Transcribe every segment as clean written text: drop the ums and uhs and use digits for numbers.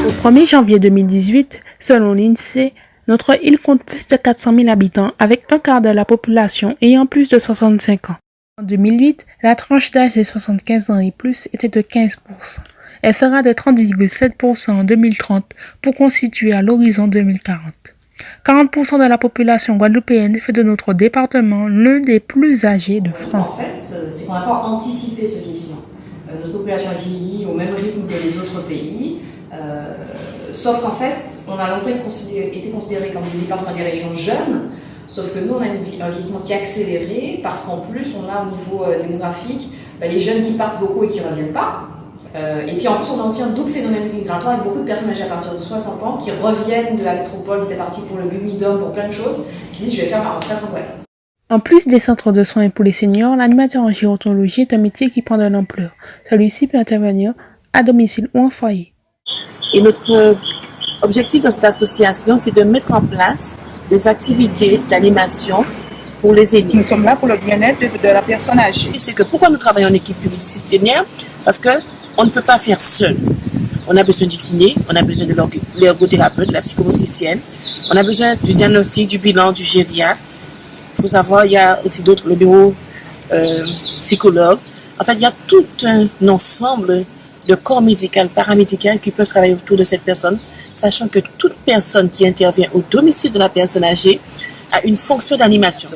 Au 1er janvier 2018, selon l'INSEE, notre île compte plus de 400 000 habitants avec un quart de la population ayant plus de 65 ans. En 2008, la tranche d'âge des 75 ans et plus était de 15%. Elle sera de 30,7% en 2030 pour constituer à l'horizon 2040. 40% de la population guadeloupéenne fait de notre département l'un des plus âgés de France. En fait, c'est qu'on n'a pas anticipé ce vieillissement. Notre population a vieilli au même rythme que les autres pays, sauf qu'en fait, on a longtemps été considéré comme des départements des régions jeunes, sauf que nous, on a un vieillissement qui est accéléré parce qu'en plus, on a au niveau démographique les jeunes qui partent beaucoup et qui ne reviennent pas. Et puis en plus, on a aussi un double phénomène migratoire avec beaucoup de personnes âgées à partir de 60 ans qui reviennent de la métropole, qui étaient partis pour le Bumidum, pour plein de choses, qui disent je vais faire ma retraite en Guadeloupe. En plus des centres de soins pour les seniors, l'animateur en gérontologie est un métier qui prend de l'ampleur. Celui-ci peut intervenir à domicile ou en foyer. Et notre objectif dans cette association, c'est de mettre en place des activités d'animation pour les aînés. Nous sommes là pour le bien-être de la personne âgée. C'est que pourquoi nous travaillons en équipe pluridisciplinaire? Parce qu'on ne peut pas faire seul. On a besoin du kiné, on a besoin de l'ergothérapeute, de la psychomotricienne, on a besoin du diagnostic, du bilan, du gériatre. Il faut savoir, il y a aussi d'autres, le bureau psychologue. En fait, il y a tout un ensemble de corps médical, paramédical qui peuvent travailler autour de cette personne, sachant que toute personne qui intervient au domicile de la personne âgée a une fonction d'animation.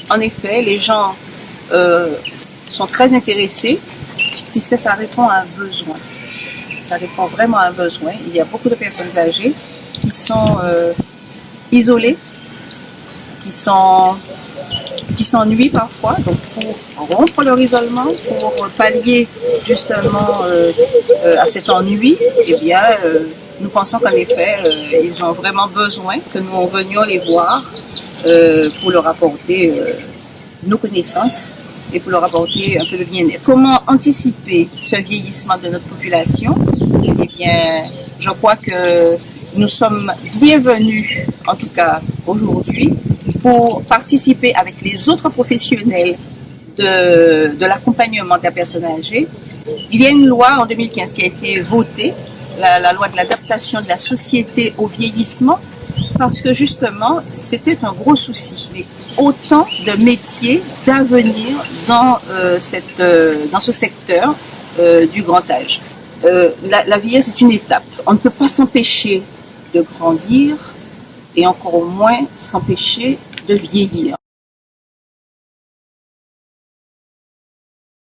En effet, les gens sont très intéressés puisque ça répond à un besoin. Ça répond vraiment à un besoin. Il y a beaucoup de personnes âgées qui sont isolées, qui s'ennuient parfois. Donc pour rompre leur isolement, pour pallier justement à cet ennui, eh bien, nous pensons qu'en effet, ils ont vraiment besoin que nous venions les voir pour leur apporter nos connaissances et pour leur apporter un peu de bien-être. Comment anticiper ce vieillissement de notre population? Eh bien, je crois que nous sommes bienvenus, en tout cas aujourd'hui, pour participer avec les autres professionnels de l'accompagnement de la personne âgée. Il y a une loi en 2015 qui a été votée, la loi de l'adaptation de la société au vieillissement, parce que justement, c'était un gros souci. Il y a autant de métiers d'avenir dans ce secteur du grand âge. La vieillesse est une étape. On ne peut pas s'empêcher de grandir et encore moins s'empêcher de vieillir.